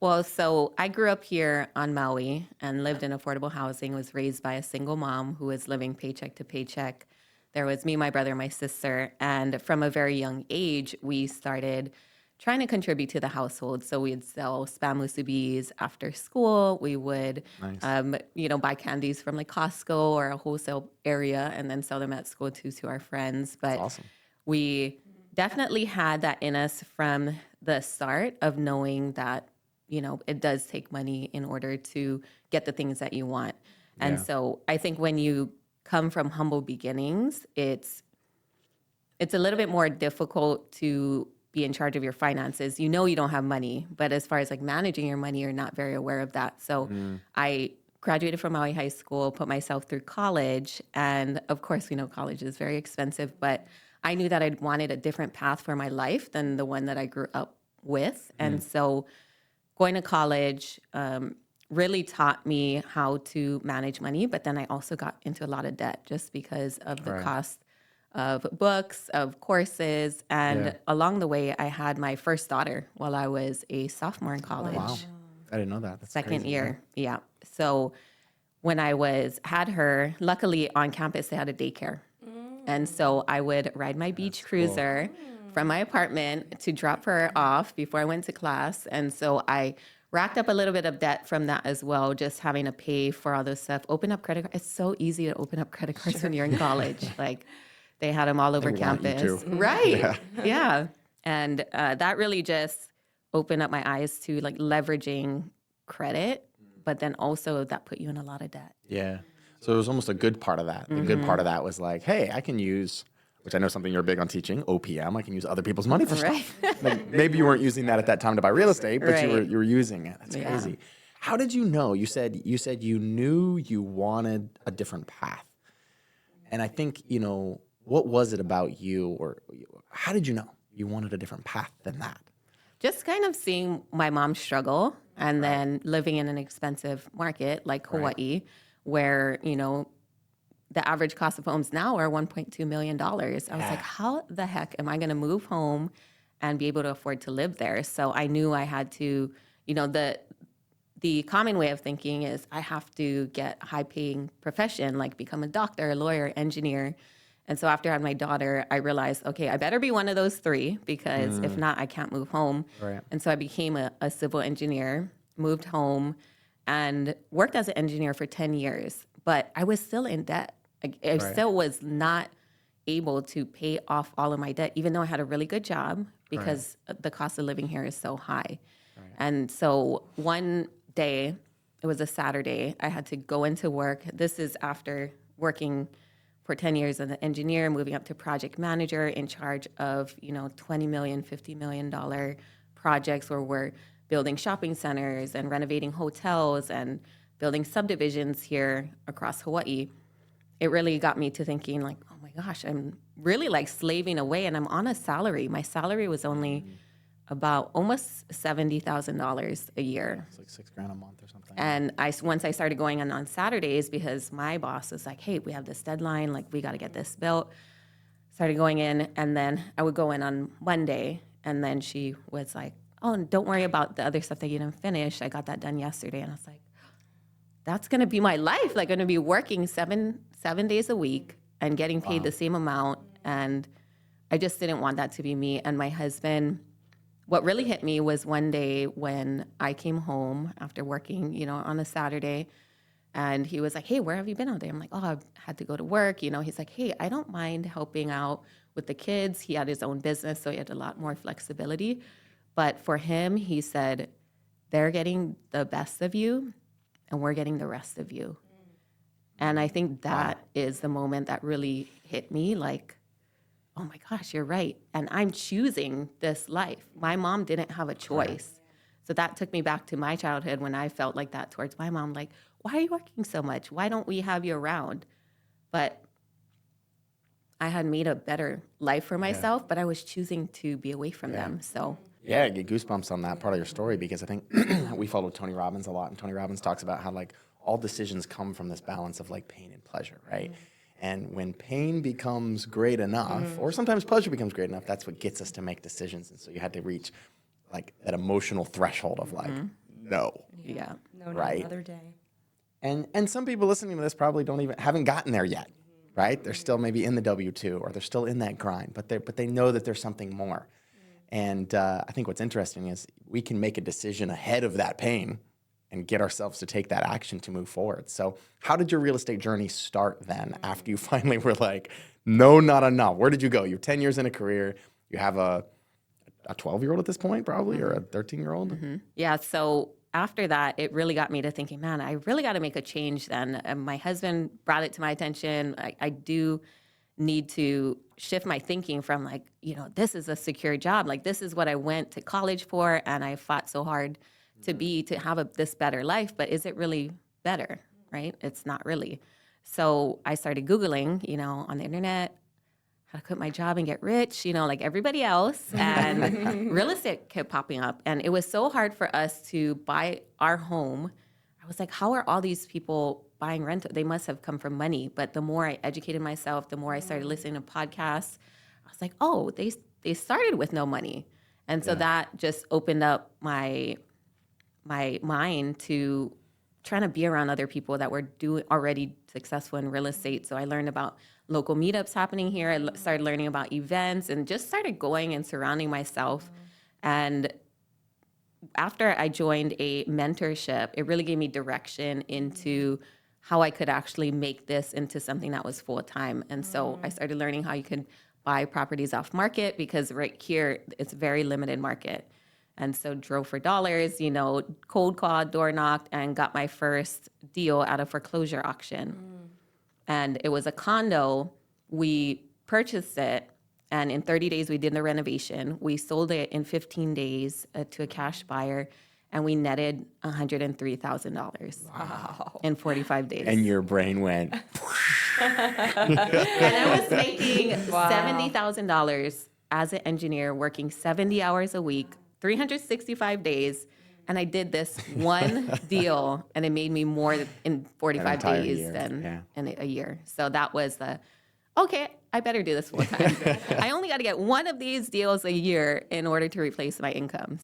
Well, so I grew up here on Maui and lived in affordable housing, was raised by a single mom who was living paycheck to paycheck. There was me, my brother, my sister. And from a very young age, we started trying to contribute to the household. So we'd sell spam musubis after school. We would, Nice. buy candies from like Costco or a wholesale area and then sell them at school too to our friends. That's But awesome. we definitely had that in us from the start of knowing that, it does take money in order to get the things that you want. And Yeah. so I think when you come from humble beginnings, it's a little bit more difficult to be in charge of your finances. You know you don't have money, but as far as like managing your money, you're not very aware of that. So I graduated from Maui High School, put myself through college, and of course, we know college is very expensive, but I knew that I'd wanted a different path for my life than the one that I grew up with. And so going to college really taught me how to manage money, but then I also got into a lot of debt just because of the Right. cost of books, of courses. Yeah. And along the way, I had my first daughter while I was a sophomore in Oh, wow. college, I didn't know that. That's second crazy. Yeah. year. Yeah. So when had her, luckily on campus, they had a daycare. And so I would ride my beach cool. cruiser from my apartment to drop her off before I went to class. And so I racked up a little bit of debt from that as well, just having to pay for all this stuff. Open up credit cards. It's so easy to open up credit cards when you're in college. Like they had them all over They want you campus. to. Right. Yeah. Yeah. And that really just opened up my eyes to like leveraging credit, but then also that put you in a lot of debt. Yeah. So it was almost a good part of that. The good part of that was like, hey, I can use, which I know something you're big on teaching, OPM. I can use other people's money for Right. stuff. Like, maybe you weren't using that at that time to buy real estate, but Right. you were using it. That's Yeah. crazy. How did you know? You said you knew you wanted a different path. And I think, what was it about you, or how did you know you wanted a different path than that? Just kind of seeing my mom struggle and then living in an expensive market like Hawaii, where, the average cost of homes now are $1.2 million. I was like, how the heck am I going to move home and be able to afford to live there? So I knew I had to, the common way of thinking is I have to get a high paying profession, like become a doctor, a lawyer, engineer. And so after I had my daughter, I realized, okay, I better be one of those three because if not, I can't move home. Right. And so I became a civil engineer, moved home, and worked as an engineer for 10 years. But I was still in debt. I still was not able to pay off all of my debt, even though I had a really good job because the cost of living here is so high. And so one day, it was a Saturday, I had to go into work. This is after working for 10 years as an engineer, moving up to project manager in charge of, $20 million, $50 million projects where we're building shopping centers and renovating hotels and building subdivisions here across Hawaii. It really got me to thinking like, oh my gosh, I'm really like slaving away and I'm on a salary. My salary was only about almost $70,000 a year. It's like $6,000 a month or something. And once I started going on Saturdays because my boss was like, hey, we have this deadline, like we got to get this built. Started going in, and then I would go in on Monday, and then she was like, oh, and don't worry about the other stuff that you didn't finish. I got that done yesterday. And I was like, that's going to be my life. Like, I'm going to be working seven days a week and getting paid the same amount. And I just didn't want that to be me. And my husband, what really hit me was one day when I came home after working, on a Saturday, and he was like, hey, where have you been all day? I'm like, oh, I had to go to work. He's like, hey, I don't mind helping out with the kids. He had his own business, so he had a lot more flexibility. But for him, he said, they're getting the best of you, and we're getting the rest of you. And I think that is the moment that really hit me, like, oh my gosh, you're right. And I'm choosing this life. My mom didn't have a choice. So that took me back to my childhood when I felt like that towards my mom, like, why are you working so much? Why don't we have you around? But I had made a better life for myself, but I was choosing to be away from them. So Yeah, I get goosebumps on that part of your story because I think we follow Tony Robbins a lot, and Tony Robbins talks about how like all decisions come from this balance of like pain and pleasure, right? And when pain becomes great enough, or sometimes pleasure becomes great enough, that's what gets us to make decisions. And so you had to reach like that emotional threshold of like, no. Yeah. No, not Right. another day. And some people listening to this probably haven't gotten there yet, right? They're still maybe in the W-2 or they're still in that grind, but they know that there's something more. And I think what's interesting is we can make a decision ahead of that pain and get ourselves to take that action to move forward. So how did your real estate journey start then after you finally were like, no, not enough? Where did you go? You're 10 years in a career. You have a 12-year-old at this point probably, or a 13-year-old? Yeah. So after that, it really got me to thinking, man, I really got to make a change then. And my husband brought it to my attention. I do need to shift my thinking from like, this is a secure job. Like this is what I went to college for. And I fought so hard to have this better life. But is it really better? Right? It's not really. So I started Googling, on the internet, how to quit my job and get rich, like everybody else. And real estate kept popping up. And it was so hard for us to buy our home. I was like, how are all these people buying rental? They must have come from money. But the more I educated myself, the more I started listening to podcasts, I was like, oh, they started with no money. And so that just opened up my mind to trying to be around other people that were already successful in real estate. So I learned about local meetups happening here. I started learning about events and just started going and surrounding myself. And after I joined a mentorship, it really gave me direction into how I could actually make this into something that was full time. And so I started learning how you could buy properties off market, because right here, it's a very limited market. And so drove for dollars, cold called, door knocked, and got my first deal at a foreclosure auction. And it was a condo. We purchased it, and in 30 days, we did the renovation. We sold it in 15 days to a cash buyer, and we netted $103,000 in 45 days. And your brain went, And I was making $70,000 as an engineer, working 70 hours a week, 365 days. And I did this one deal, and it made me more in 45 entire days year. than in a year. So that was okay, I better do this full time. I only got to get one of these deals a year in order to replace my income.